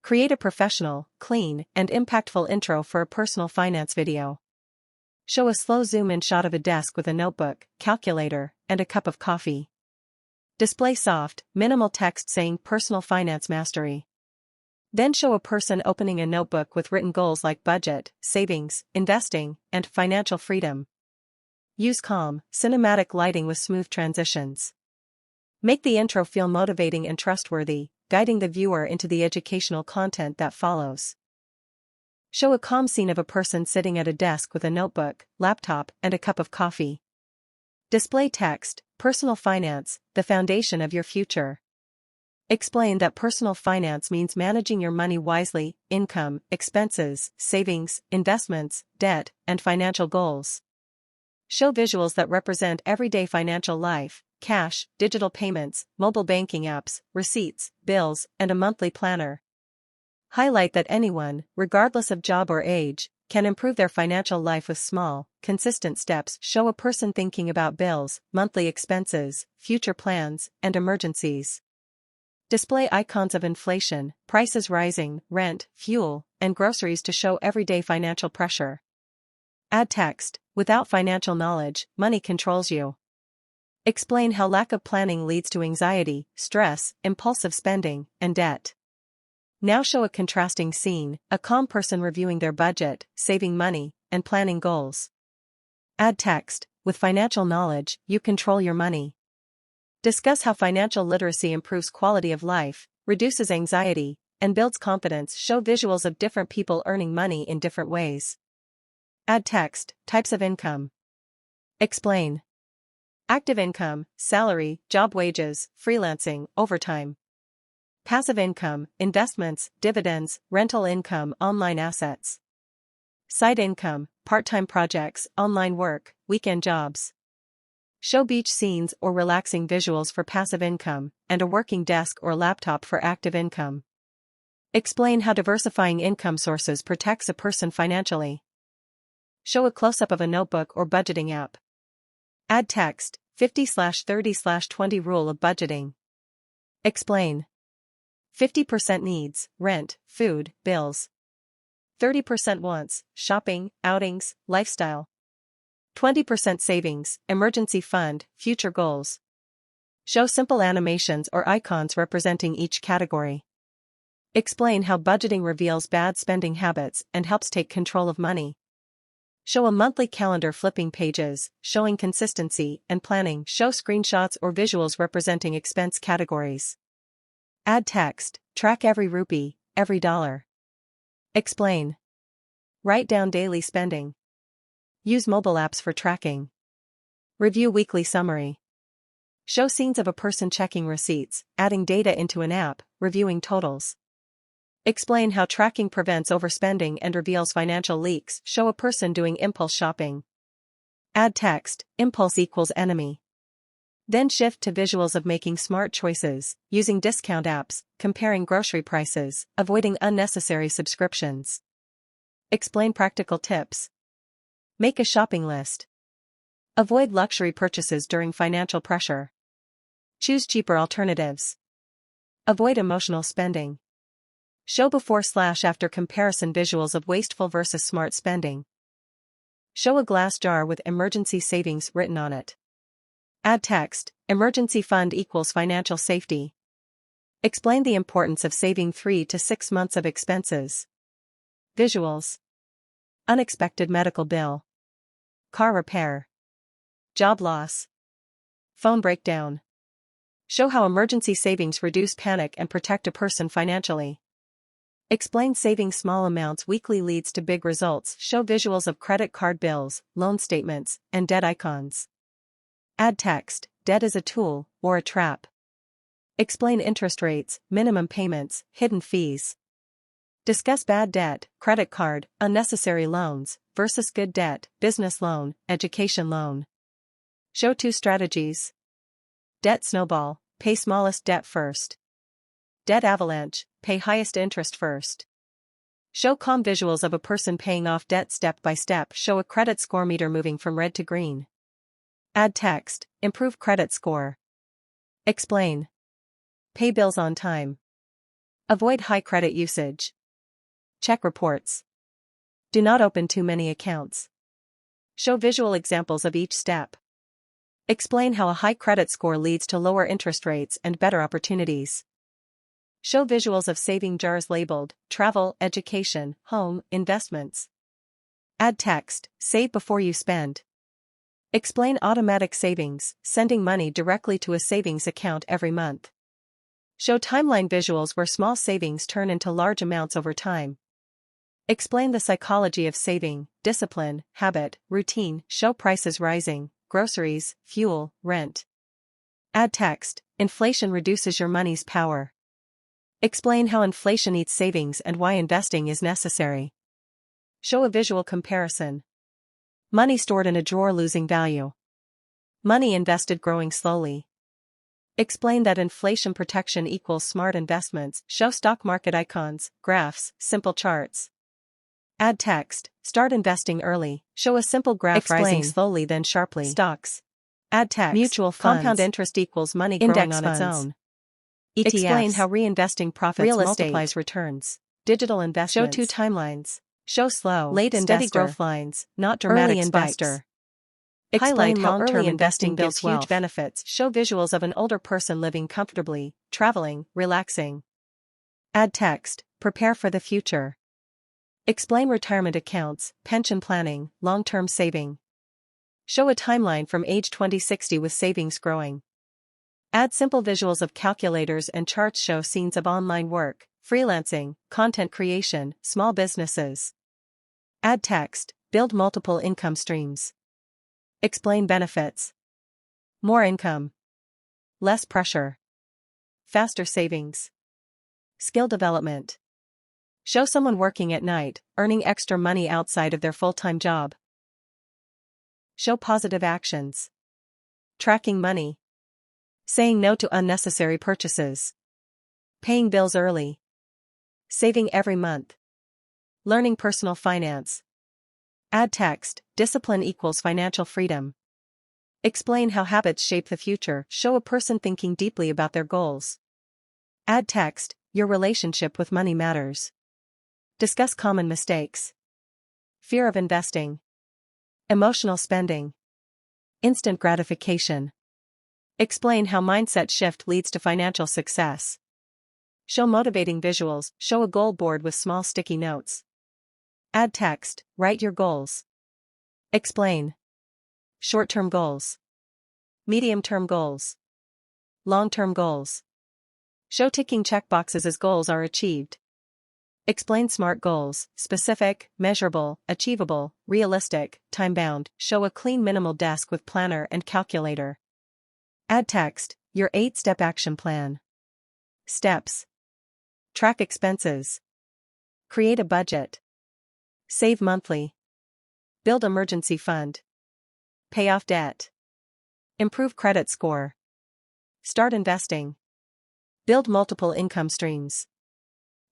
Create a professional, clean, and impactful intro for a personal finance video. Show a slow zoom-in shot of a desk with a notebook, calculator, and a cup of coffee. Display soft, minimal text saying Personal Finance Mastery. Then show a person opening a notebook with written goals like budget, savings, investing, and financial freedom. Use calm, cinematic lighting with smooth transitions. Make the intro feel motivating and trustworthy, guiding the viewer into the educational content that follows. Show a calm scene of a person sitting at a desk with a notebook, laptop, and a cup of coffee. Display text, Personal Finance, the foundation of your future. Explain that personal finance means managing your money wisely, income, expenses, savings, investments, debt, and financial goals. Show visuals that represent everyday financial life, cash, digital payments, mobile banking apps, receipts, bills, and a monthly planner. Highlight that anyone, regardless of job or age, can improve their financial life with small, consistent steps. Show a person thinking about bills, monthly expenses, future plans, and emergencies. Display icons of inflation, prices rising, rent, fuel, and groceries to show everyday financial pressure. Add text, without financial knowledge, money controls you. Explain how lack of planning leads to anxiety, stress, impulsive spending, and debt. Now show a contrasting scene, a calm person reviewing their budget, saving money, and planning goals. Add text, with financial knowledge, you control your money. Discuss how financial literacy improves quality of life, reduces anxiety, and builds confidence. Show visuals of different people earning money in different ways. Add text, types of income. Explain. Active income, salary, job wages, freelancing, overtime. Passive income, investments, dividends, rental income, online assets. Side income, part-time projects, online work, weekend jobs. Show beach scenes or relaxing visuals for passive income, and a working desk or laptop for active income. Explain how diversifying income sources protects a person financially. Show a close-up of a notebook or budgeting app. Add text, 50/30/20 rule of budgeting. Explain. 50% needs, rent, food, bills. 30% wants, shopping, outings, lifestyle. 20% savings, emergency fund, future goals. Show simple animations or icons representing each category. Explain how budgeting reveals bad spending habits and helps take control of money. Show a monthly calendar flipping pages, showing consistency and planning. Show screenshots or visuals representing expense categories. Add text, track every rupee, every dollar. Explain. Write down daily spending. Use mobile apps for tracking. Review weekly summary. Show scenes of a person checking receipts, adding data into an app, reviewing totals. Explain how tracking prevents overspending and reveals financial leaks. Show a person doing impulse shopping. Add text, impulse equals enemy. Then shift to visuals of making smart choices, using discount apps, comparing grocery prices, avoiding unnecessary subscriptions. Explain practical tips. Make a shopping list. Avoid luxury purchases during financial pressure. Choose cheaper alternatives. Avoid emotional spending. Show before/after comparison visuals of wasteful versus smart spending. Show a glass jar with emergency savings written on it. Add text, emergency fund equals financial safety. Explain the importance of saving 3 to 6 months of expenses. Visuals. Unexpected medical bill. Car repair. Job loss. Phone breakdown. Show how emergency savings reduce panic and protect a person financially. Explain saving small amounts weekly leads to big results. Show visuals of credit card bills, loan statements, and debt icons. Add text, debt is a tool, or a trap. Explain interest rates, minimum payments, hidden fees. Discuss bad debt, credit card, unnecessary loans, versus good debt, business loan, education loan. Show 2 strategies. Debt snowball, pay smallest debt first. Debt avalanche, pay highest interest first. Show calm visuals of a person paying off debt step by step. Show a credit score meter moving from red to green. Add text, improve credit score. Explain. Pay bills on time. Avoid high credit usage. Check reports. Do not open too many accounts. Show visual examples of each step. Explain how a high credit score leads to lower interest rates and better opportunities. Show visuals of saving jars labeled travel, education, home, investments. Add text, save before you spend. Explain automatic savings, sending money directly to a savings account every month. Show timeline visuals where small savings turn into large amounts over time. Explain the psychology of saving, discipline, habit, routine. Show prices rising, groceries, fuel, rent. Add text, inflation reduces your money's power. Explain how inflation eats savings and why investing is necessary. Show a visual comparison. Money stored in a drawer losing value. Money invested growing slowly. Explain that inflation protection equals smart investments. Show stock market icons, graphs, simple charts. Add text, start investing early. Show a simple graph rising slowly then sharply. Stocks. Add text, mutual funds. Compound interest equals money growing on its own. ETFs. Explain how reinvesting profits multiplies returns. Digital investments. Show 2 timelines. Show slow, late steady growth lines, not dramatic investor. Explain how early investing gives huge benefits. Show visuals of an older person living comfortably, traveling, relaxing. Add text, prepare for the future. Explain retirement accounts, pension planning, long-term saving. Show a timeline from age 20-60 with savings growing. Add simple visuals of calculators and charts. Show scenes of online work, freelancing, content creation, small businesses. Add text, build multiple income streams. Explain benefits. More income. Less pressure. Faster savings. Skill development. Show someone working at night, earning extra money outside of their full-time job. Show positive actions. Tracking money. Saying no to unnecessary purchases. Paying bills early. Saving every month. Learning personal finance. Add text, discipline equals financial freedom. Explain how habits shape the future. Show a person thinking deeply about their goals. Add text, your relationship with money matters. Discuss common mistakes. Fear of investing. Emotional spending. Instant gratification. Explain how mindset shift leads to financial success. Show motivating visuals. Show a goal board with small sticky notes. Add text, write your goals. Explain. Short-term goals. Medium-term goals. Long-term goals. Show ticking checkboxes as goals are achieved. Explain SMART goals, specific, measurable, achievable, realistic, time-bound. Show a clean minimal desk with planner and calculator. Add text, your 8-step action plan. Steps. Track expenses. Create a budget. Save monthly. Build emergency fund. Pay off debt. Improve credit score. Start investing. Build multiple income streams.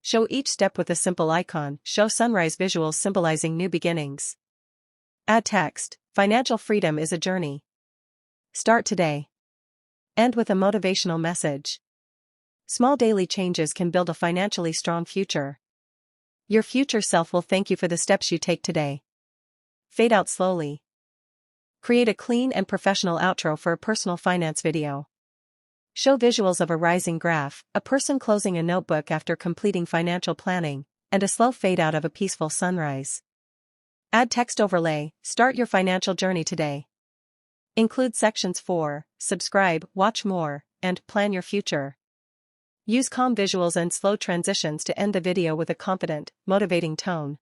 Show each step with a simple icon. Show sunrise visuals symbolizing new beginnings. Add text, financial freedom is a journey. Start today. End with a motivational message. Small daily changes can build a financially strong future. Your future self will thank you for the steps you take today. Fade out slowly. Create a clean and professional outro for a personal finance video. Show visuals of a rising graph, a person closing a notebook after completing financial planning, and a slow fade out of a peaceful sunrise. Add text overlay, start your financial journey today. Include sections for, subscribe, watch more, and plan your future. Use calm visuals and slow transitions to end the video with a confident, motivating tone.